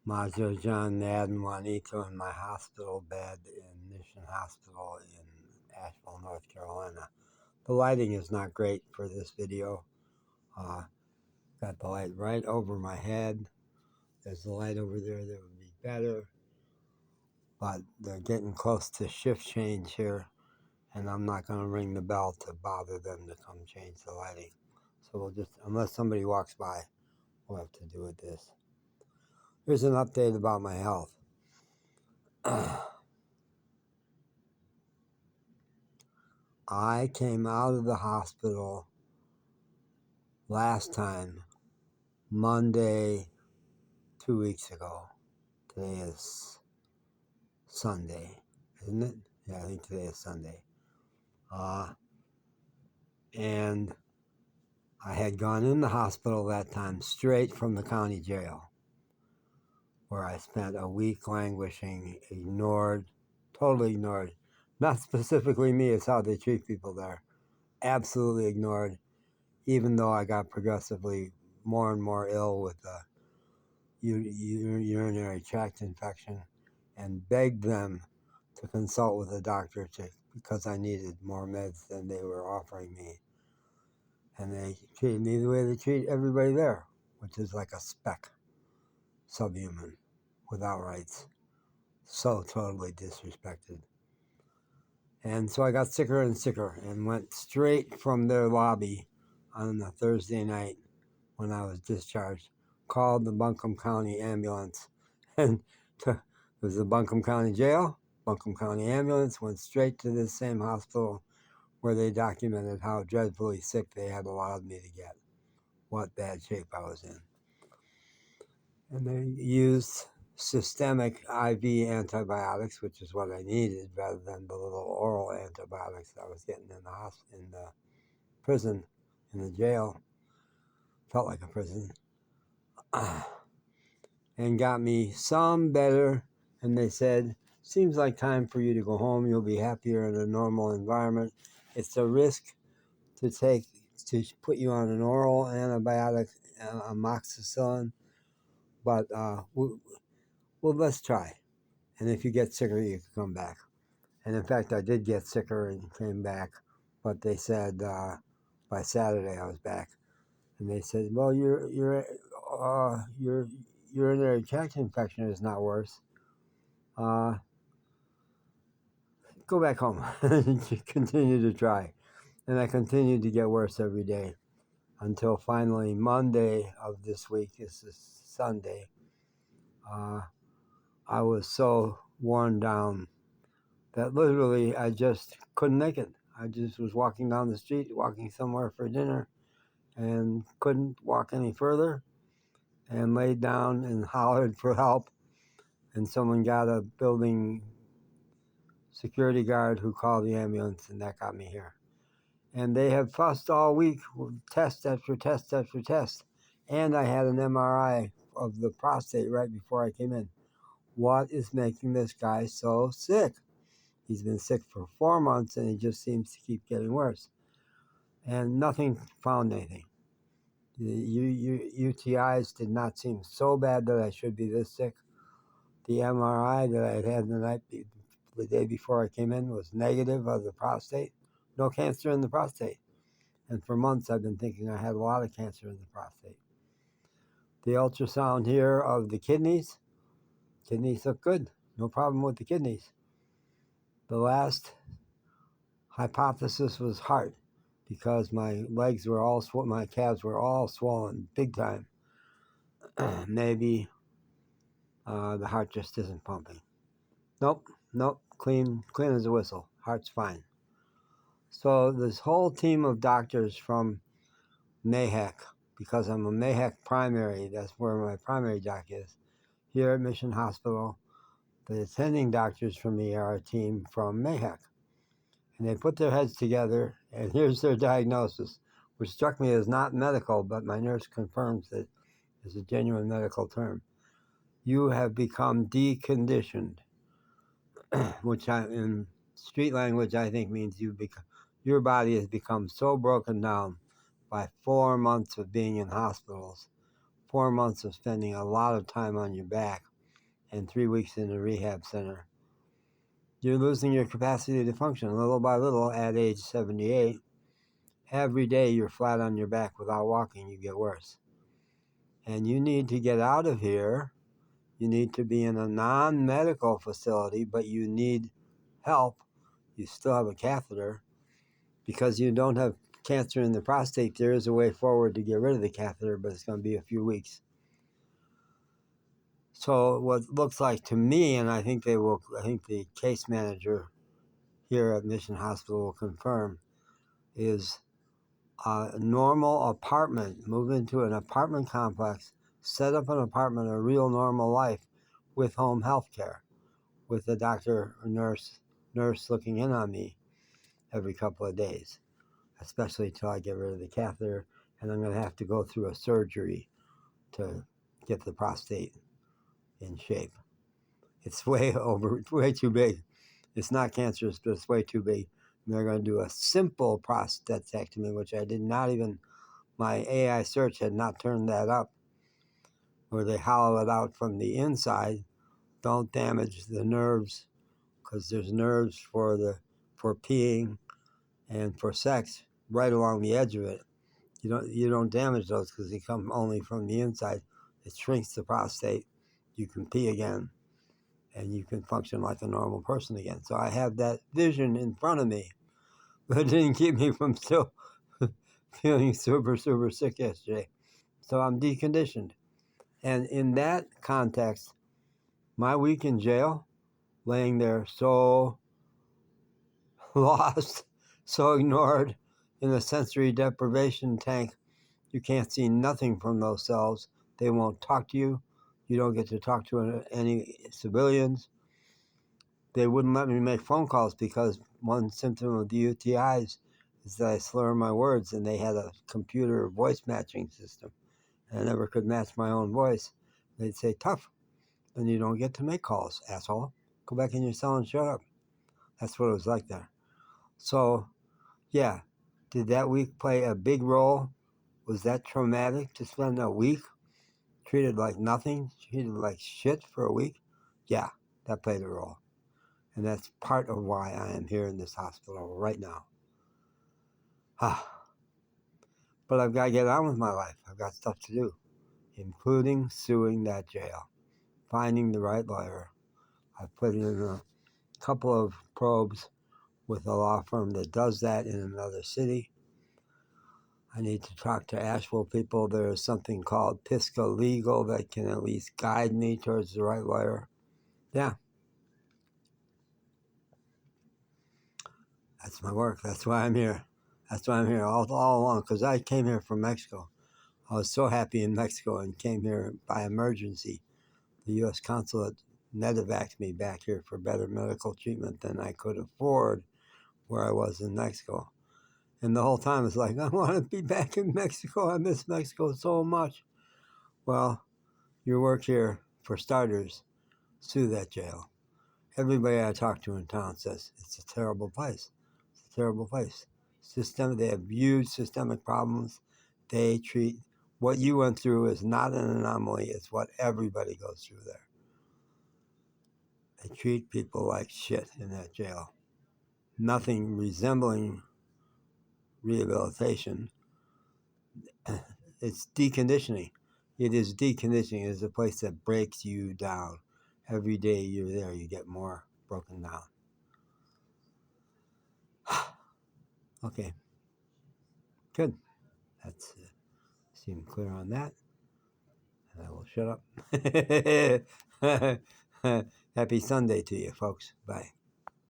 Majo John Madden Juanito in my hospital bed in Mission Hospital in Asheville, North Carolina. The lighting is not great for this video. Got the light right over my head. There's a light over there that would be better, but they're getting close to shift change here, and I'm not going to ring the bell to bother them to come change the lighting. So we'll just, unless somebody walks by, we'll have to do with this. Here's an update about my health. I came out of the hospital last time, Monday, 2 weeks ago. Today is Sunday, isn't it? Yeah, I think today is Sunday. And I had gone in the hospital that time straight from the county jail, where I spent a week languishing, ignored, totally ignored. Not specifically me, it's how they treat people there. Absolutely ignored, even though I got progressively more and more ill with the urinary tract infection, and begged them to consult with a doctor because I needed more meds than they were offering me. And they treated me the way they treat everybody there, which is like a speck, subhuman, without rights. So totally disrespected. And so I got sicker and sicker and went straight from their lobby on a Thursday night when I was discharged, called the Buncombe County ambulance, and it was the Buncombe County jail. Buncombe County ambulance went straight to this same hospital where they documented how dreadfully sick they had allowed me to get, what bad shape I was in. And they used systemic IV antibiotics, which is what I needed, rather than the little oral antibiotics I was getting in the prison, in the jail. Felt like a prison. And got me some better, and they said, seems like time for you to go home. You'll be happier in a normal environment. It's a risk to take to put you on an oral antibiotic, amoxicillin, but well, let's try. And if you get sicker, you can come back. And in fact, I did get sicker and came back, but they said by Saturday I was back, and they said, well, your urinary tract infection is not worse. Go back home and continue to try. And I continued to get worse every day until finally Monday of this week, this is Sunday, I was so worn down that literally I just couldn't make it. I just was walking down the street, walking somewhere for dinner, and couldn't walk any further, and laid down and hollered for help. And someone got a building security guard who called the ambulance, and that got me here. And they have fussed all week with test after test after test. And I had an MRI of the prostate right before I came in. What is making this guy so sick? He's been sick for 4 months, and he just seems to keep getting worse. And nothing found anything. The UTIs did not seem so bad that I should be this sick. The MRI that I had the day before I came in was negative of the prostate. No cancer in the prostate. And for months I've been thinking I had a lot of cancer in the prostate. The ultrasound here of the kidneys look good. No problem with the kidneys. The last hypothesis was heart, because my legs were all my calves were all swollen big time. Maybe the heart just isn't pumping. Nope, clean as a whistle. Heart's fine. So this whole team of doctors from Mayhack, because I'm a Mayhack primary, that's where my primary doc is, here at Mission Hospital, the attending doctors for me are a team from Mayhack. And they put their heads together, and here's their diagnosis, which struck me as not medical, but my nurse confirms that it's a genuine medical term. You have become deconditioned, which in street language I think means your body has become so broken down by 4 months of being in hospitals, 4 months of spending a lot of time on your back, and 3 weeks in a rehab center. You're losing your capacity to function little by little at age 78. Every day you're flat on your back without walking, you get worse. And you need to get out of here. You need to be in a non-medical facility, but you need help. You still have a catheter. Because you don't have cancer in the prostate, there is a way forward to get rid of the catheter, but it's going to be a few weeks. So what looks like to me, and I think the case manager here at Mission Hospital will confirm, is a normal apartment. Move into an apartment complex, set up an apartment, a real normal life with home health care, with a doctor or nurse looking in on me every couple of days, especially until I get rid of the catheter, and I'm going to have to go through a surgery to get the prostate in shape. It's way too big. It's not cancerous, but it's way too big. And they're going to do a simple prostatectomy, which I did not even, my AI search had not turned that up, where they hollow it out from the inside. Don't damage the nerves, because there's nerves for peeing and for sex right along the edge of it. You don't damage those because they come only from the inside. It shrinks the prostate. You can pee again, and you can function like a normal person again. So I have that vision in front of me, but it didn't keep me from still feeling super, super sick yesterday. So I'm deconditioned. And in that context, my week in jail, laying there so lost, so ignored in a sensory deprivation tank, you can't see nothing from those cells. They won't talk to you. You don't get to talk to any civilians. They wouldn't let me make phone calls because one symptom of the UTIs is that I slur my words, and they had a computer voice matching system. And I never could match my own voice. They'd say, tough, then you don't get to make calls, asshole. Go back in your cell and shut up. That's what it was like there. So, yeah, did that week play a big role? Was that traumatic to spend a week treated like nothing, treated like shit for a week? Yeah, that played a role. And that's part of why I am here in this hospital right now. But I've got to get on with my life. I've got stuff to do, including suing that jail, finding the right lawyer. I've put in a couple of probes with a law firm that does that in another city. I need to talk to Asheville people. There is something called Pisca Legal that can at least guide me towards the right lawyer. Yeah. That's my work. That's why I'm here. That's why I'm here all along, because I came here from Mexico. I was so happy in Mexico and came here by emergency. The U.S. consulate medevaced me back here for better medical treatment than I could afford where I was in Mexico. And the whole time it's like, I want to be back in Mexico. I miss Mexico so much. Well, your work here, for starters, sue that jail. Everybody I talk to in town says it's a terrible place. It's a terrible place. They have huge systemic problems. They treat what you went through is not an anomaly. It's what everybody goes through there. They treat people like shit in that jail. Nothing resembling rehabilitation. It's deconditioning. It is deconditioning. It is a place that breaks you down. Every day you're there, you get more broken down. Okay. Good. That's seemed clear on that. And I will shut up. Happy Sunday to you, folks. Bye.